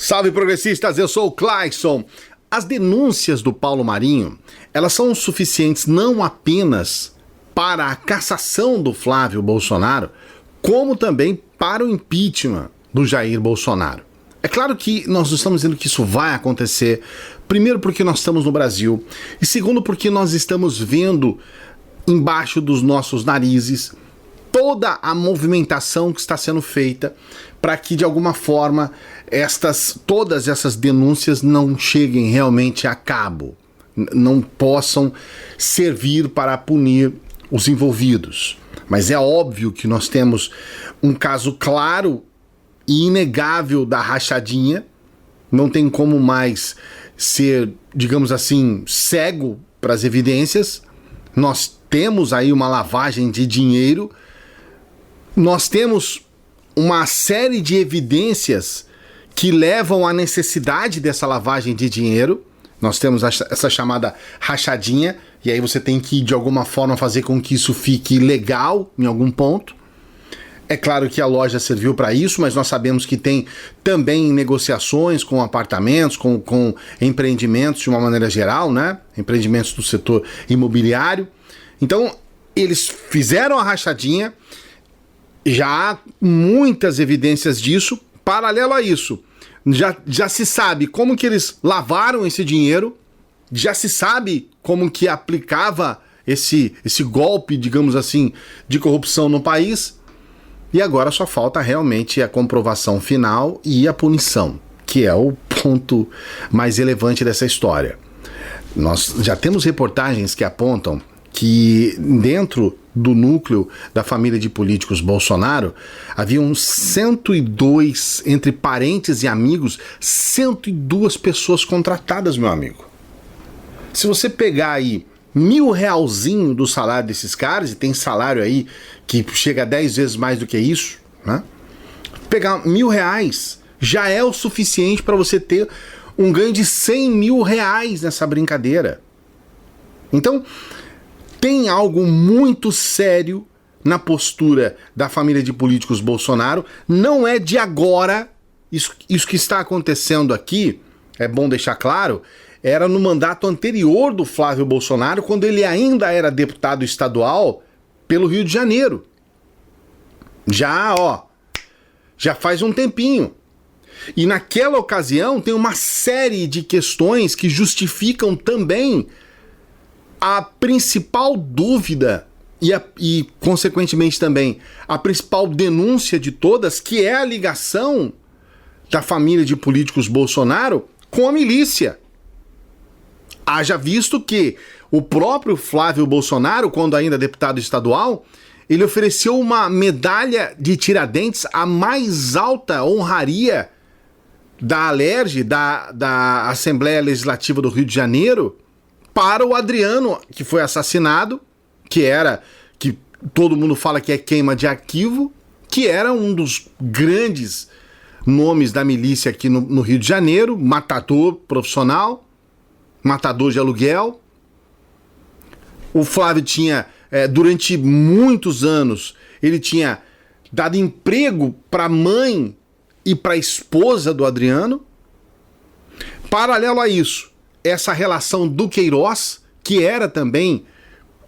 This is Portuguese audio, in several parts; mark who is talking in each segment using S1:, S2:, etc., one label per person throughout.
S1: Salve progressistas, eu sou o Clayson. As denúncias do Paulo Marinho, elas são suficientes não apenas para a cassação do Flávio Bolsonaro, como também para o impeachment do Jair Bolsonaro. É claro que nós não estamos dizendo que isso vai acontecer, primeiro porque nós estamos no Brasil, e segundo porque nós estamos vendo embaixo dos nossos narizes toda a movimentação que está sendo feita para que de alguma forma todas essas denúncias não cheguem realmente a cabo, não possam servir para punir os envolvidos. Mas é óbvio que nós temos um caso claro e inegável da rachadinha, não tem como mais ser, digamos assim, cego para as evidências. Nós temos aí uma lavagem de dinheiro, nós temos uma série de evidências que levam à necessidade dessa lavagem de dinheiro. Nós temos essa chamada rachadinha, e aí você tem que, de alguma forma, fazer com que isso fique legal em algum ponto. É claro que a loja serviu para isso, mas nós sabemos que tem também negociações com apartamentos, com empreendimentos de uma maneira geral, né? Empreendimentos do setor imobiliário. Então, eles fizeram a rachadinha, já há muitas evidências disso. Paralelo a isso, já se sabe como que eles lavaram esse dinheiro, já se sabe como que aplicava esse golpe, digamos assim, de corrupção no país, e agora só falta realmente a comprovação final e a punição, que é o ponto mais relevante dessa história. Nós já temos reportagens que apontam que dentro do núcleo da família de políticos Bolsonaro haviam 102, entre parentes e amigos, 102 pessoas contratadas, meu amigo. Se você pegar aí R$1.000 do salário desses caras, e tem salário aí que chega a 10 vezes mais do que isso, né? Pegar R$1.000 já é o suficiente para você ter um ganho de R$100 mil nessa brincadeira. Então, tem algo muito sério na postura da família de políticos Bolsonaro. Não é de agora. Isso que está acontecendo aqui, é bom deixar claro, era no mandato anterior do Flávio Bolsonaro, quando ele ainda era deputado estadual pelo Rio de Janeiro. Já faz um tempinho. E naquela ocasião tem uma série de questões que justificam também a principal dúvida e, consequentemente, também a principal denúncia de todas, que é a ligação da família de políticos Bolsonaro com a milícia. Haja visto que o próprio Flávio Bolsonaro, quando ainda deputado estadual, ele ofereceu uma medalha de Tiradentes, a mais alta honraria da Alerj, da Assembleia Legislativa do Rio de Janeiro, para o Adriano, que foi assassinado, que todo mundo fala que é queima de arquivo, que era um dos grandes nomes da milícia aqui no Rio de Janeiro, matador profissional, matador de aluguel. O Flávio tinha, durante muitos anos, ele tinha dado emprego para a mãe e para a esposa do Adriano. Paralelo a isso, essa relação do Queiroz, que era também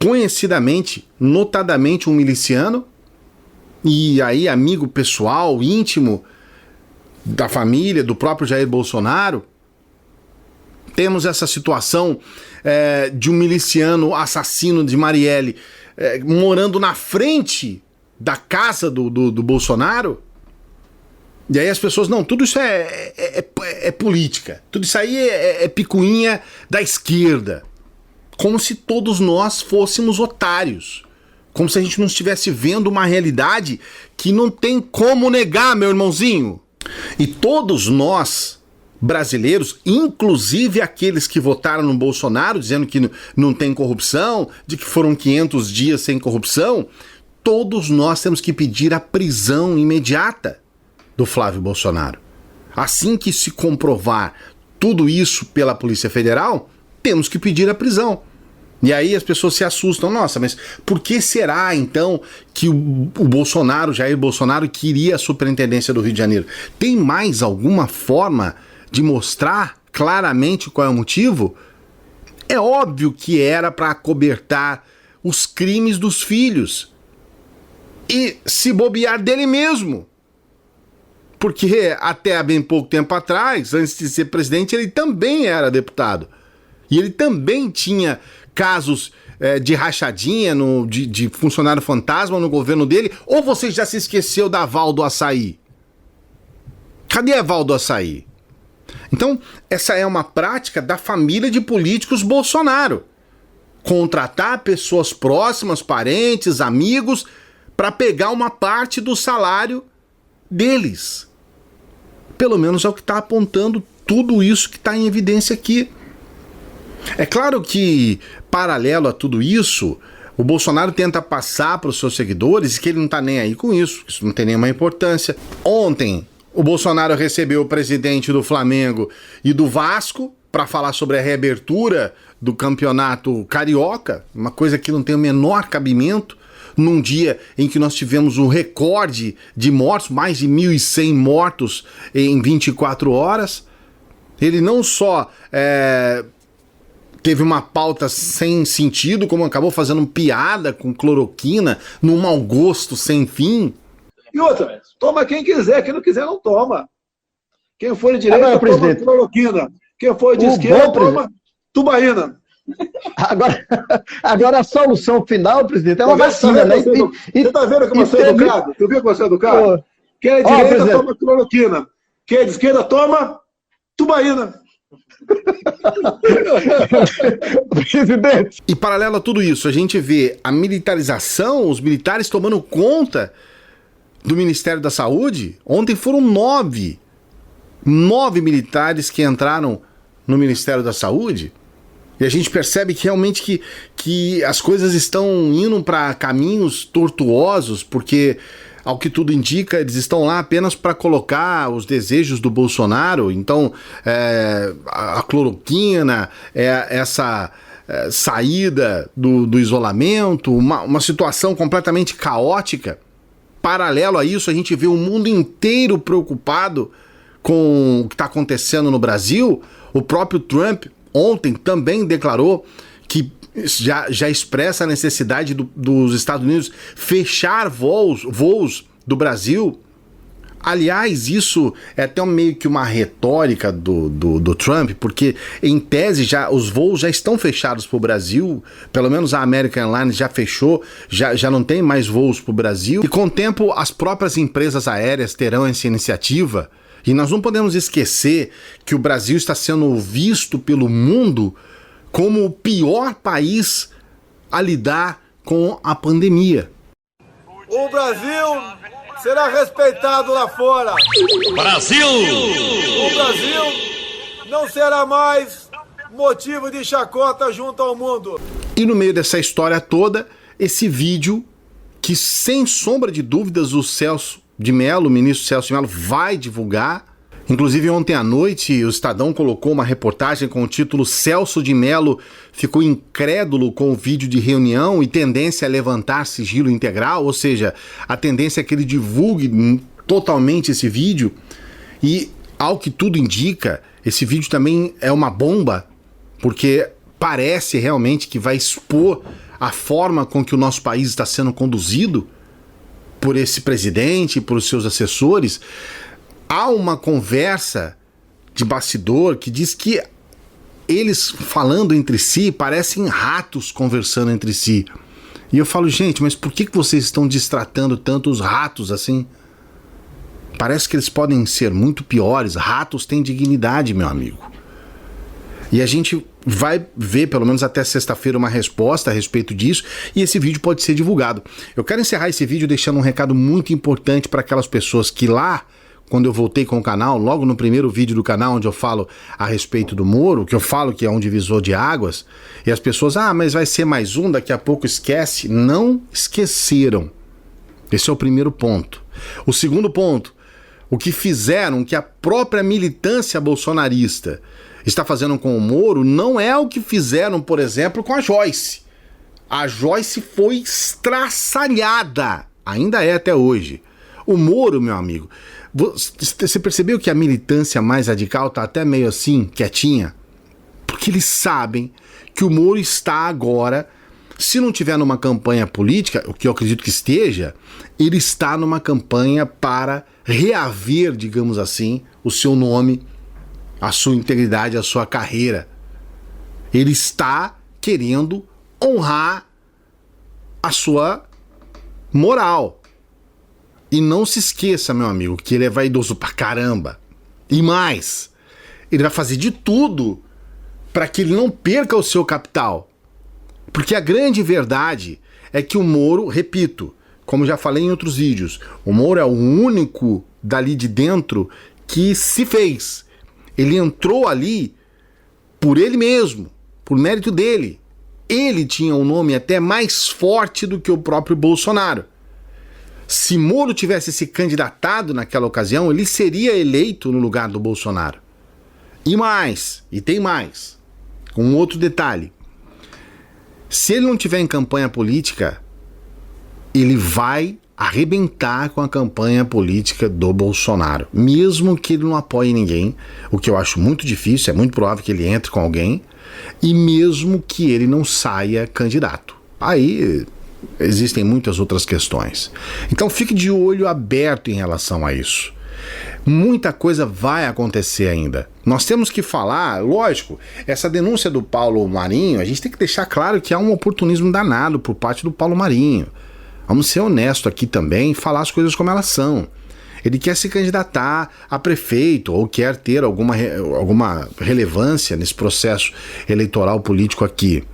S1: conhecidamente, notadamente um miliciano, e aí amigo pessoal, íntimo da família, do próprio Jair Bolsonaro. Temos essa situação de um miliciano assassino de Marielle morando na frente da casa do Bolsonaro. E aí as pessoas, não, tudo isso é política, tudo isso aí é picuinha da esquerda. Como se todos nós fôssemos otários. Como se a gente não estivesse vendo uma realidade que não tem como negar, meu irmãozinho. E todos nós, brasileiros, inclusive aqueles que votaram no Bolsonaro, dizendo que não tem corrupção, de que foram 500 dias sem corrupção, todos nós temos que pedir a prisão imediata do Flávio Bolsonaro. Assim que se comprovar tudo isso pela Polícia Federal, temos que pedir a prisão. E aí as pessoas se assustam. Nossa, mas por que será então que o Bolsonaro, Jair Bolsonaro, queria a superintendência do Rio de Janeiro? Tem mais alguma forma de mostrar claramente qual é o motivo? É óbvio que era para acobertar os crimes dos filhos e se bobear dele mesmo. Porque até há bem pouco tempo atrás, antes de ser presidente, ele também era deputado. E ele também tinha casos de rachadinha, de funcionário fantasma no governo dele. Ou você já se esqueceu da Val do Açaí? Cadê a Val do Açaí? Então, essa é uma prática da família de políticos Bolsonaro. Contratar pessoas próximas, parentes, amigos, para pegar uma parte do salário deles. Pelo menos é o que está apontando tudo isso que está em evidência aqui. É claro que, paralelo a tudo isso, o Bolsonaro tenta passar para os seus seguidores que ele não está nem aí com isso não tem nenhuma importância. Ontem, o Bolsonaro recebeu o presidente do Flamengo e do Vasco para falar sobre a reabertura do campeonato carioca, uma coisa que não tem o menor cabimento, num dia em que nós tivemos um recorde de mortos, mais de 1.100 mortos em 24 horas. Ele não só teve uma pauta sem sentido, como acabou fazendo piada com cloroquina, num mau gosto sem fim.
S2: E outra, toma quem quiser, quem não quiser não toma. Quem for de direita, toma cloroquina. Quem for de esquerda, toma tubaína.
S3: Agora a solução final, presidente, é uma vacina, né?
S2: Você está vendo como você é educado? Tu viu como você é educado? Quem é de direita, toma cloroquina. Quem é de esquerda, toma tubaína.
S1: E paralelo a tudo isso, a gente vê a militarização, os militares tomando conta do Ministério da Saúde. Ontem foram 9 militares que entraram no Ministério da Saúde. E a gente percebe que realmente que as coisas estão indo para caminhos tortuosos, porque, ao que tudo indica, eles estão lá apenas para colocar os desejos do Bolsonaro. Então, a cloroquina, essa saída do isolamento, uma situação completamente caótica. Paralelo a isso, a gente vê o mundo inteiro preocupado com o que está acontecendo no Brasil. O próprio Trump ontem também declarou que já expressa a necessidade dos Estados Unidos fechar voos do Brasil. Aliás, isso é até meio que uma retórica do Trump, porque em tese os voos já estão fechados para o Brasil, pelo menos a American Airlines já fechou, já não tem mais voos para o Brasil, e com o tempo as próprias empresas aéreas terão essa iniciativa. E nós não podemos esquecer que o Brasil está sendo visto pelo mundo como o pior país a lidar com a pandemia.
S2: O Brasil será respeitado lá fora.
S4: Brasil!
S2: O Brasil não será mais motivo de chacota junto ao mundo.
S1: E no meio dessa história toda, esse vídeo que, sem sombra de dúvidas, o ministro Celso de Mello vai divulgar. Inclusive, ontem à noite, o Estadão colocou uma reportagem com o título "Celso de Mello ficou incrédulo com o vídeo de reunião e tendência a levantar sigilo integral", ou seja, a tendência é que ele divulgue totalmente esse vídeo. E, ao que tudo indica, esse vídeo também é uma bomba, porque parece realmente que vai expor a forma com que o nosso país está sendo conduzido por esse presidente e por os seus assessores. Há uma conversa de bastidor que diz que eles, falando entre si, parecem ratos conversando entre si. E eu falo, gente, mas por que vocês estão destratando tanto os ratos assim? Parece que eles podem ser muito piores. Ratos têm dignidade, meu amigo. E a gente vai ver, pelo menos até sexta-feira, uma resposta a respeito disso, e esse vídeo pode ser divulgado. Eu quero encerrar esse vídeo deixando um recado muito importante para aquelas pessoas que lá, quando eu voltei com o canal, logo no primeiro vídeo do canal, onde eu falo a respeito do Moro, que eu falo que é um divisor de águas, e as pessoas, mas vai ser mais um, daqui a pouco esquece. Não esqueceram. Esse é o primeiro ponto. O segundo ponto, o que fizeram, que a própria militância bolsonarista está fazendo com o Moro não é o que fizeram, por exemplo, com a Joyce. A Joyce foi estraçalhada, ainda é até hoje. O Moro, meu amigo, você percebeu que a militância mais radical tá até meio assim, quietinha? Porque eles sabem que o Moro está agora, se não tiver numa campanha política, o que eu acredito que esteja, ele está numa campanha para reaver, digamos assim, o seu nome, a sua integridade, a sua carreira. Ele está querendo honrar a sua moral. E não se esqueça, meu amigo, que ele é vaidoso pra caramba. E mais, ele vai fazer de tudo para que ele não perca o seu capital. Porque a grande verdade é que o Moro, repito, como já falei em outros vídeos, o Moro é o único dali de dentro que se fez. Ele entrou ali por ele mesmo, por mérito dele. Ele tinha um nome até mais forte do que o próprio Bolsonaro. Se Moro tivesse se candidatado naquela ocasião, ele seria eleito no lugar do Bolsonaro. E mais, e tem mais, com um outro detalhe. Se ele não tiver em campanha política, ele vai arrebentar com a campanha política do Bolsonaro. Mesmo que ele não apoie ninguém, o que eu acho muito difícil, é muito provável que ele entre com alguém, e mesmo que ele não saia candidato. Aí existem muitas outras questões. Então fique de olho aberto em relação a isso. Muita coisa vai acontecer ainda. Nós temos que falar, lógico, essa denúncia do Paulo Marinho, a gente tem que deixar claro que há um oportunismo danado por parte do Paulo Marinho. Vamos ser honestos aqui também e falar as coisas como elas são. Ele quer se candidatar a prefeito ou quer ter alguma relevância nesse processo eleitoral político aqui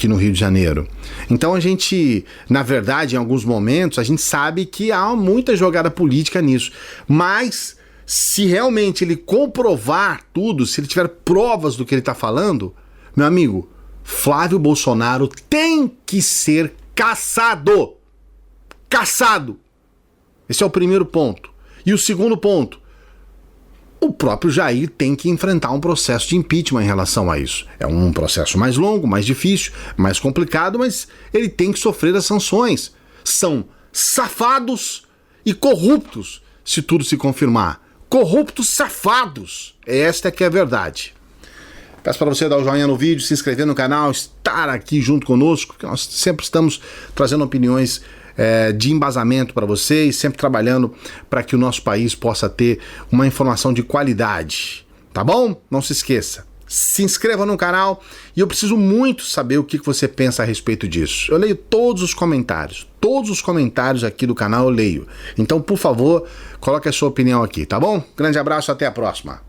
S1: no Rio de Janeiro. Então a gente, na verdade, em alguns momentos, a gente sabe que há muita jogada política nisso. Mas se realmente ele comprovar tudo, se ele tiver provas do que ele está falando, meu amigo, Flávio Bolsonaro tem que ser caçado. Caçado. Esse é o primeiro ponto. E o segundo ponto, o próprio Jair tem que enfrentar um processo de impeachment em relação a isso. É um processo mais longo, mais difícil, mais complicado, mas ele tem que sofrer as sanções. São safados e corruptos, se tudo se confirmar. Corruptos safados. Esta é que é a verdade. Peço para você dar o joinha no vídeo, se inscrever no canal, estar aqui junto conosco, porque nós sempre estamos trazendo opiniões de embasamento para vocês, sempre trabalhando para que o nosso país possa ter uma informação de qualidade, tá bom? Não se esqueça, se inscreva no canal e eu preciso muito saber o que você pensa a respeito disso. Eu leio todos os comentários aqui do canal eu leio, então por favor, coloque a sua opinião aqui, tá bom? Grande abraço, até a próxima.